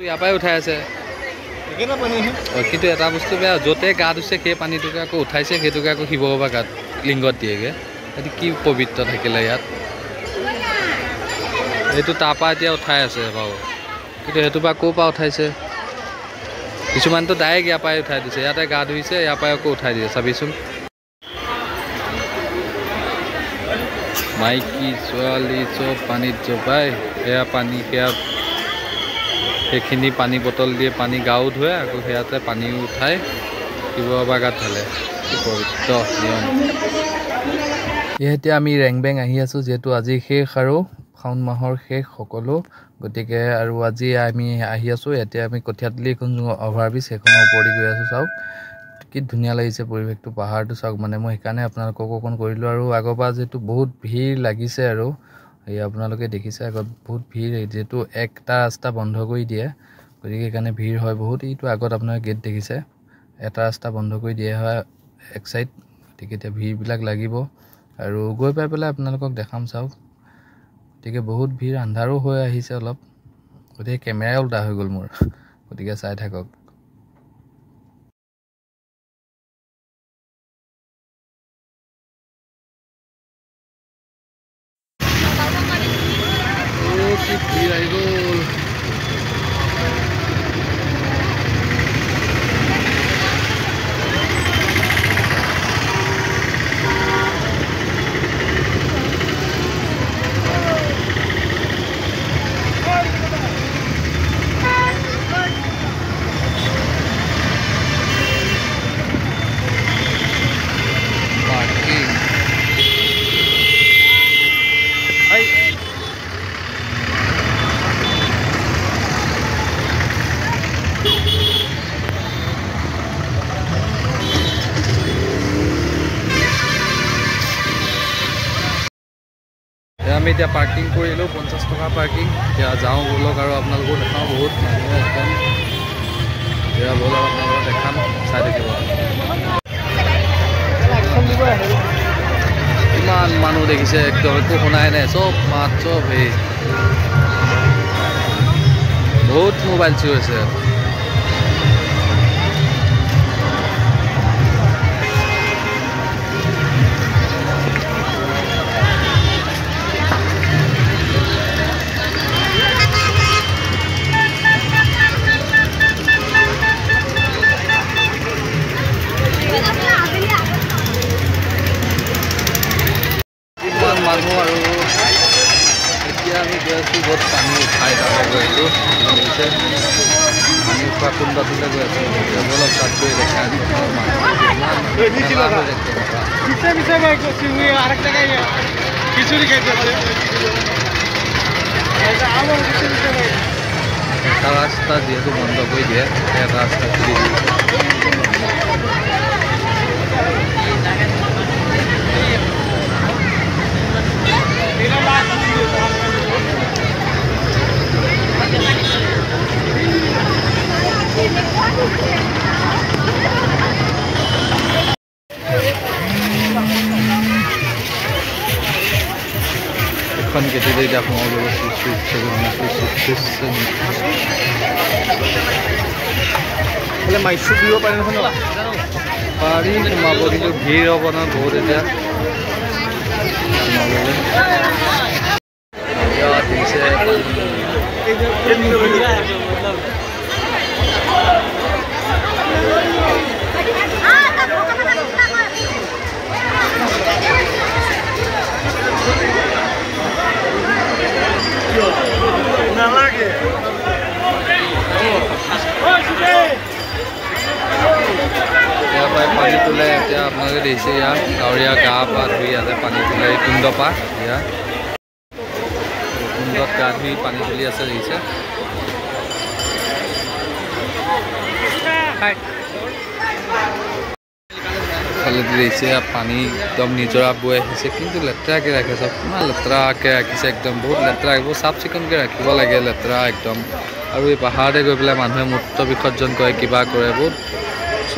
ইয়াৰ পৰাই উঠাই আছে কিন্তু এটা বস্তু বেয়া য'তে গা ধুইছে সেই পানীটোকে আকৌ উঠাইছে সেইটোকে আকৌ শিৱ বাবা গাত লিংগত দিয়েগৈ সেইটো কি পবিত্ৰ থাকিলে ইয়াত এইটো তাৰপৰা এতিয়া উঠাই আছে বাৰু কিন্তু সেইটো পৰা ক'ৰ পৰা উঠাইছে কিছুমানতো ডাইৰেক্ট ইয়াৰ পৰাই উঠাই দিছে ইয়াতে গা ধুইছে ইয়াৰ পৰাই আকৌ উঠাই দিছে চাবিচোন মাইকী ছোৱালী চব পানীত জপাই সেয়া পানী সেয়া সেইখিনি পানী বটল দিয়ে পানী গাও ধুৱে আকৌ সেয়াতে পানী উঠাই শিৱ বাবা গাত ঢালে পবিত্ৰ নিয়ম এতিয়া আমি ৰেংবেং আহি আছোঁ যিহেতু আজি শেষ আৰু শাওণ মাহৰ শেষ সকলো গতিকে আৰু আজি আমি আহি আছোঁ এতিয়া আমি কঠীয়াতলি এখন অভাৰব্ৰিজ সেইখনৰ ওপৰদি গৈ আছোঁ চাওক কি ধুনীয়া লাগিছে পৰিৱেশটো পাহাৰটো চাওক মানে মই সেইকাৰণে আপোনালোকক অকণ কৰিলোঁ আৰু আগৰ পৰা যিহেতু বহুত ভিৰ লাগিছে আৰু এই আপোনালোকে দেখিছে আগত বহুত ভিৰ যিহেতু একটা ৰাস্তা বন্ধ কৰি দিয়ে গতিকে সেইকাৰণে ভিৰ হয় বহুত এইটো আগত আপোনালোকে গেট দেখিছে এটা ৰাস্তা বন্ধ কৰি দিয়া হয় এক চাইড গতিকে এতিয়া ভিৰবিলাক লাগিব আৰু গৈ পাই পেলাই আপোনালোকক দেখাম চাওক গতিকে বহুত ভিৰ আন্ধাৰো হৈ আহিছে অলপ গতিকে কেমেৰাই উল্টা হৈ গ'ল মোৰ গতিকে চাই থাকক কি ভিৰ আহি গ'ল আমি এতিয়া পাৰ্কিং কৰিলোঁ 50 টকা পাৰ্কিং এতিয়া যাওঁ ব'লক আৰু আপোনালোকো দেখাওঁ বহুত মানুহ একদম এতিয়া ব'লক আপোনালোকক দেখাম চাই থাকিব ইমান মানুহ দেখিছে একদম একো শুনাই নাই চব মাত চব সেই বহুত মোবাইল চুই আছে মানুহ আৰু এতিয়া আমি গৈ আছোঁ য'ত পানী উঠাই তালৈ গৈ আছোঁ পানী উঠোৱা কুণ্ডটোলৈ গৈ আছোঁ অলপ তাত গৈ দেখাই এটা ৰাস্তা যিহেতু বন্ধ কৰি দিয়ে এটা ৰাস্তা খুলি দিয়ে এখন গেটেৰে এতিয়া সোমাব মাইকটো দিব পাৰে নহয় পাৰি সোমাব কিন্তু ভিৰ হ'ব নহয় বহুত এতিয়া পানী তোলে এতিয়া আপোনালোকে দেখিছে ইয়াত গাঁৱৰীয়া গা পা ধুই ইয়াতে পানী তোলে কুণ্ড পা ইয়াত কুণ্ডত গা ধুই পানী তুলি আছে দেখিছে ফালে দেখিছে পানী একদম নিজৰা বৈ আহিছে কিন্তু লেতেৰাকৈ ৰাখে চব ইমান লেতেৰাকৈ ৰাখিছে একদম বহুত লেতেৰা বহুত চাফ চিকুণকৈ ৰাখিব লাগে লেতেৰা একদম আৰু এই পাহাৰতে গৈ পেলাই মানুহে মূত্ৰ বিসৰ্জন কৰে কিবা কৰে বহুত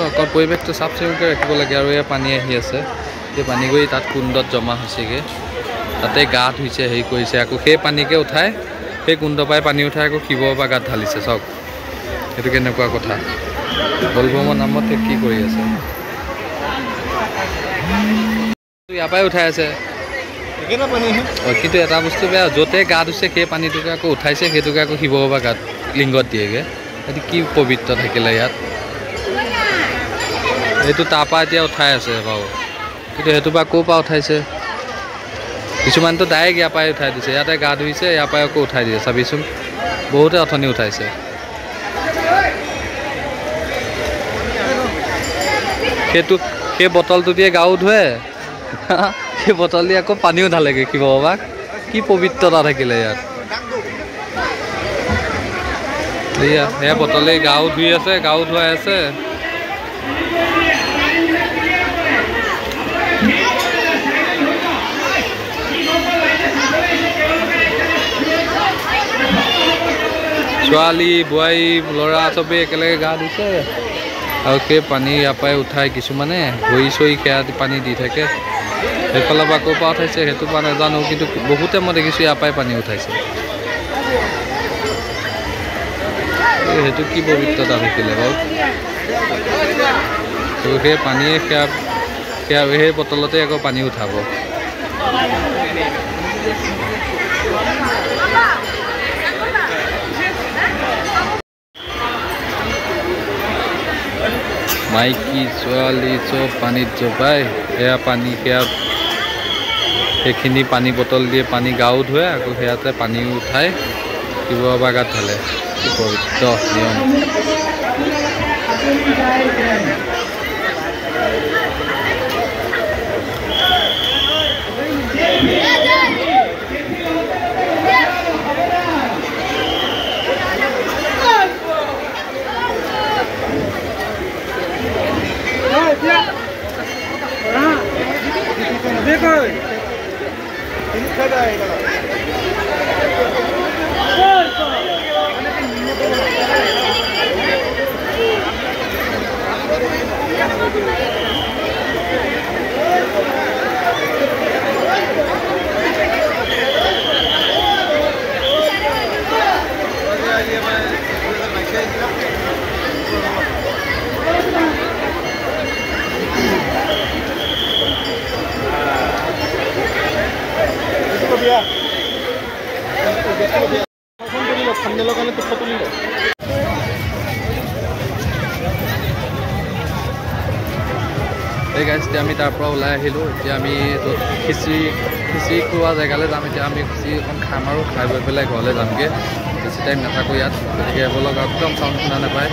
অকল পৰিৱেশটো চাফ চিকুণকৈ ৰাখিব লাগে আৰু এয়া পানী আহি আছে এই পানী গৈ তাত কুণ্ডত জমা হৈছেগৈ তাতে গা ধুইছে হেৰি কৰিছে আকৌ সেই পানীকে উঠাই সেই কুণ্ড পাই পানী উঠাই আকৌ শিৱ বাবা গাত ঢালিছে চাওক সেইটো কেনেকুৱা কথা বলবমৰ নামত কি কৰি আছে ইয়াৰ পৰাই উঠাই আছে কিন্তু এটা বস্তু বেয়া য'তে গা ধুইছে সেই পানীটোকে আকৌ উঠাইছে সেইটোকে আকৌ শিৱ বাবা গাত লিংগত দিয়েগৈ সেইটো কি পবিত্ৰ থাকিলে ইয়াত এইটো তাৰপৰা এতিয়া উঠাই আছে বাৰু কিন্তু সেইটো পৰা ক'ৰ পৰা উঠাইছে কিছুমানতো ডাইৰেক্ট ইয়াৰ পৰাই উঠাই দিছে ইয়াতে গা ধুইছে ইয়াৰ পৰাই আকৌ উঠাই দিয়ে চাবিচোন বহুতে অথনি উঠাইছে সেই বটলটো দিয়ে গাও ধুৱে সেই বটল দি আকৌ পানীও ঢালেগৈ শিৱ বাবাক কি পবিত্ৰতা থাকিলে ইয়াত সেয়া বটলে গাও ধুই আছে গাও ধুৱাই আছে ছোৱালী বোৱাৰী ল'ৰা চবেই একেলগে গা ধুইছে আৰু সেই পানী ইয়াৰ পৰাই উঠাই কিছুমানে ভৰি চৰি সেয়া পানী দি থাকে সেইফালৰ পৰা ক'ৰ পৰা উঠাইছে সেইটো পৰা নাজানো কিন্তু বহুতে মই দেখিছোঁ ইয়াৰ পৰাই পানী উঠাইছে সেইটো কি পবিত্ৰতা থাকিলে বাৰু সেই পানীয়ে সেয়া সেই বটলতে আকৌ পানী উঠাব মাইকী ছোৱালী চব পানীত জপাই সেয়া পানী সেইখিনি পানী বটল দিয়ে পানী গাও ধুৱে আকৌ সেয়াতে পানী উঠাই শিৱ বাবা গাত ঢালে পবিত্ৰ নিয়ম এই গাইজ এতিয়া আমি তাৰ পৰা ওলাই আহিলোঁ এতিয়া আমি খিচিৰি খোৱা জেগালৈ যাম এতিয়া আমি খিচিৰি অকণ খাম আৰু খাই বৈ পেলাই ঘৰলৈ যামগৈ বেছি টাইম নাথাকোঁ ইয়াত গতিকে ব'লক একদম চাউণ্ড শুনা নাপায়